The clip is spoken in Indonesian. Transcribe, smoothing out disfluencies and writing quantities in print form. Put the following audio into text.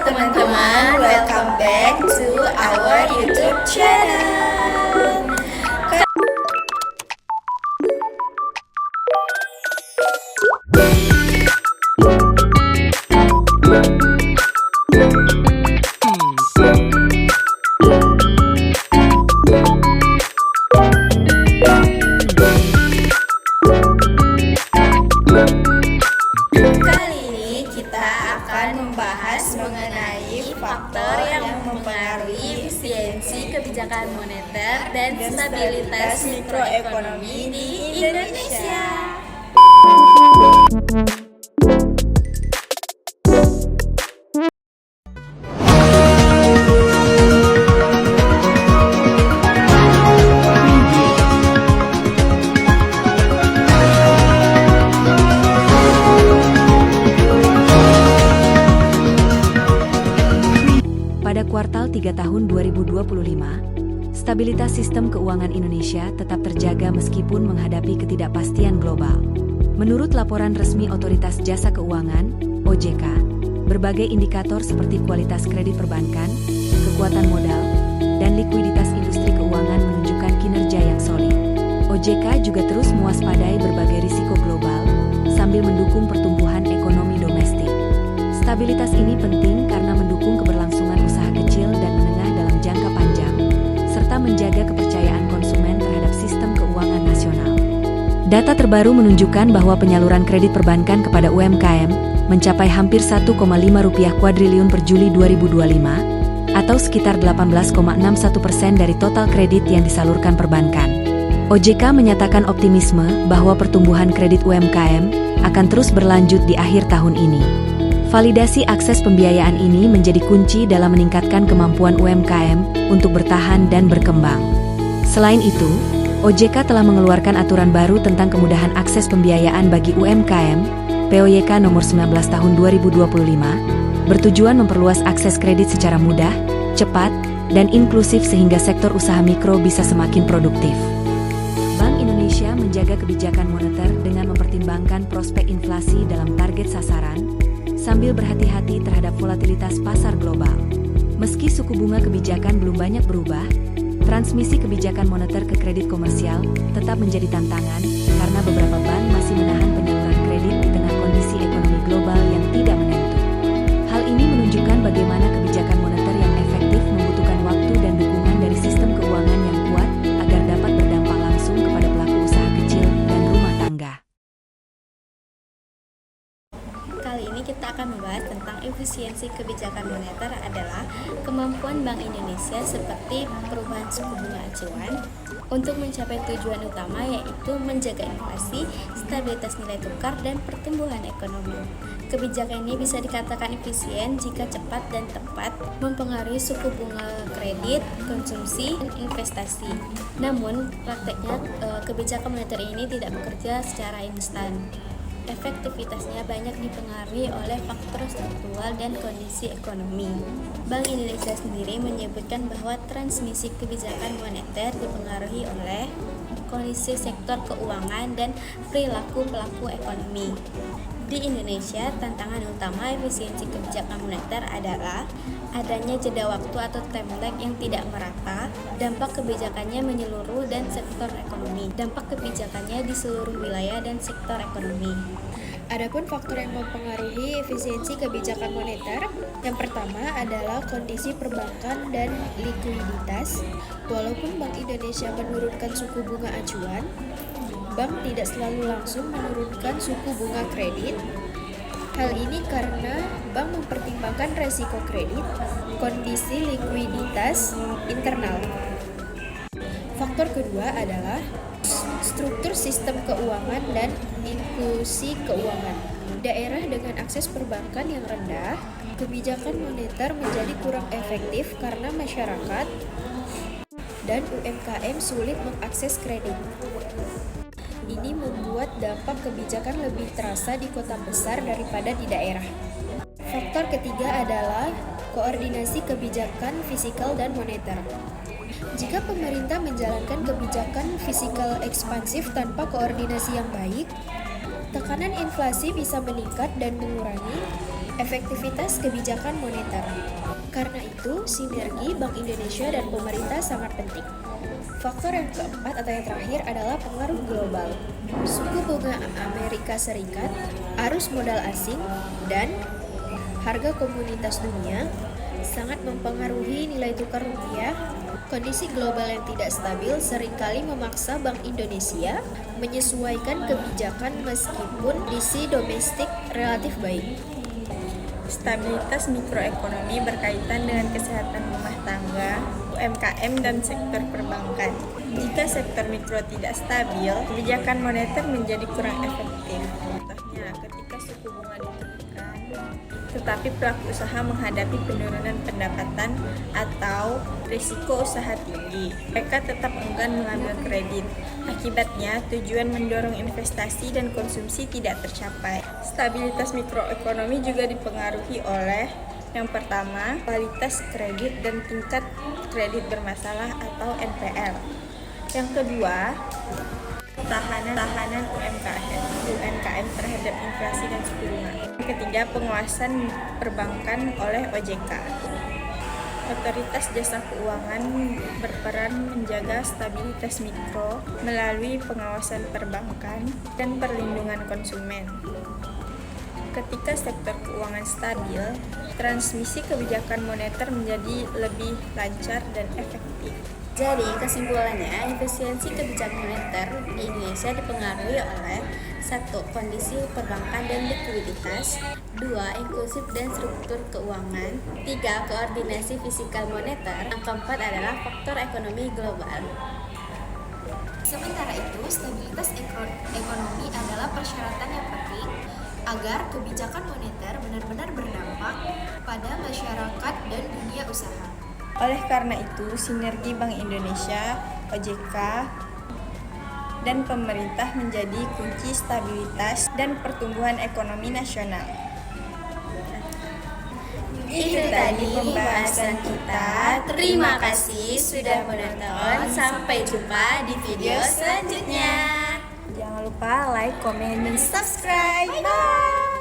teman-teman, welcome back to our YouTube channel. Kali ini kita akan membahas mengenai faktor yang mempengaruhi efisiensi kebijakan moneter dan stabilitas mikroekonomi di Indonesia. Pada kuartal 3 tahun 2025, stabilitas sistem keuangan Indonesia tetap terjaga meskipun menghadapi ketidakpastian global. Menurut laporan resmi Otoritas Jasa Keuangan, OJK, berbagai indikator seperti kualitas kredit perbankan, kekuatan modal, dan likuiditas industri keuangan menunjukkan kinerja yang solid. OJK juga terus mewaspadai berbagai risiko global, sambil mendukung pertumbuhan ekonomi domestik. Stabilitas ini penting karena mendukung keberlangsungan usaha kecil dan menengah dalam jangka panjang, serta menjaga kepercayaan konsumen terhadap sistem keuangan nasional. Data terbaru menunjukkan bahwa penyaluran kredit perbankan kepada UMKM mencapai hampir 1,5 rupiah kuadriliun per Juli 2025, atau sekitar 18,61% dari total kredit yang disalurkan perbankan. OJK menyatakan optimisme bahwa pertumbuhan kredit UMKM akan terus berlanjut di akhir tahun ini. Validasi akses pembiayaan ini menjadi kunci dalam meningkatkan kemampuan UMKM untuk bertahan dan berkembang. Selain itu, OJK telah mengeluarkan aturan baru tentang kemudahan akses pembiayaan bagi UMKM, POYK nomor 19 tahun 2025, bertujuan memperluas akses kredit secara mudah, cepat, dan inklusif sehingga sektor usaha mikro bisa semakin produktif. Bank Indonesia menjaga kebijakan moneter dengan mempertimbangkan prospek inflasi dalam target sasaran, sambil berhati-hati terhadap volatilitas pasar global. Meski suku bunga kebijakan belum banyak berubah, transmisi kebijakan moneter ke kredit komersial tetap menjadi tantangan karena beberapa bank masih menahan penyaluran kredit di tengah kondisi ekonomi global yang tidak menentu. Hal ini menunjukkan bagaimana kebijakan moneter yang efektif membutuhkan waktu dan dukungan dari sistem keuangan yang kuat agar dapat berdampak langsung kepada pelaku usaha kecil dan rumah tangga. Kali ini kita akan membahas tentang efisiensi kebijakan moneter adalah kemampuan Bank Indonesia seperti perubahan suku bunga acuan untuk mencapai tujuan utama yaitu menjaga inflasi, stabilitas nilai tukar, dan pertumbuhan ekonomi. Kebijakan ini bisa dikatakan efisien jika cepat dan tepat mempengaruhi suku bunga kredit, konsumsi, dan investasi. Namun, prakteknya kebijakan moneter ini tidak bekerja secara instan. Efektivitasnya banyak dipengaruhi oleh faktor struktural dan kondisi ekonomi. Bank Indonesia sendiri menyebutkan bahwa transmisi kebijakan moneter dipengaruhi oleh kondisi sektor keuangan dan perilaku pelaku ekonomi. Di Indonesia, tantangan utama efisiensi kebijakan moneter adalah adanya jeda waktu atau time lag yang tidak merata, dampak kebijakannya menyeluruh dan sektor ekonomi, dampak kebijakannya di seluruh wilayah dan sektor ekonomi. Adapun faktor yang mempengaruhi efisiensi kebijakan moneter, yang pertama adalah kondisi perbankan dan likuiditas. Walaupun Bank Indonesia menurunkan suku bunga acuan, bank tidak selalu langsung menurunkan suku bunga kredit. Hal ini karena bank mempertimbangkan resiko kredit, kondisi likuiditas internal. Faktor kedua adalah struktur sistem keuangan dan inklusi keuangan. Daerah dengan akses perbankan yang rendah, kebijakan moneter menjadi kurang efektif karena masyarakat dan UMKM sulit mengakses kredit. Ini membuat dampak kebijakan lebih terasa di kota besar daripada di daerah. Faktor ketiga adalah koordinasi kebijakan fiskal dan moneter. Jika pemerintah menjalankan kebijakan fiskal ekspansif tanpa koordinasi yang baik, tekanan inflasi bisa meningkat dan mengurangi Efektivitas kebijakan moneter. Karena itu, sinergi Bank Indonesia dan pemerintah sangat penting. Faktor yang keempat atau yang terakhir adalah pengaruh global. Suku bunga Amerika Serikat, arus modal asing, dan harga komoditas dunia sangat mempengaruhi nilai tukar rupiah. Kondisi global yang tidak stabil seringkali memaksa Bank Indonesia menyesuaikan kebijakan meskipun kondisi domestik relatif baik. Stabilitas mikroekonomi berkaitan dengan kesehatan rumah tangga, UMKM, dan sektor perbankan. Jika sektor mikro tidak stabil, kebijakan moneter menjadi kurang efektif. Contohnya, ketika suku bunga diturunkan, tetapi pelaku usaha menghadapi penurunan pendapatan atau risiko usaha tinggi, mereka tetap enggan mengambil kredit. Akibatnya, tujuan mendorong investasi dan konsumsi tidak tercapai. Stabilitas mikroekonomi juga dipengaruhi oleh yang pertama, kualitas kredit dan tingkat kredit bermasalah atau NPL. Yang kedua, tahanan UMKM terhadap inflasi dan suku bunga. Yang ketiga, pengawasan perbankan oleh OJK. Otoritas Jasa Keuangan berperan menjaga stabilitas mikro melalui pengawasan perbankan dan perlindungan konsumen. Ketika sektor keuangan stabil, transmisi kebijakan moneter menjadi lebih lancar dan efektif. Jadi, kesimpulannya, efisiensi kebijakan moneter di Indonesia dipengaruhi oleh 1. Kondisi perbankan dan likuiditas, 2. Inklusif dan struktur keuangan, 3. Koordinasi fiskal moneter, yang keempat adalah faktor ekonomi global. Sementara itu, stabilitas ekonomi adalah persyaratan yang penting agar kebijakan moneter benar-benar berdampak pada masyarakat dan dunia usaha. Oleh karena itu, sinergi Bank Indonesia, OJK, dan pemerintah menjadi kunci stabilitas dan pertumbuhan ekonomi nasional. Itu tadi pembahasan kita. Terima kasih sudah menonton. Sampai jumpa di video selanjutnya. Jangan lupa like, komen, dan Subscribe. Bye.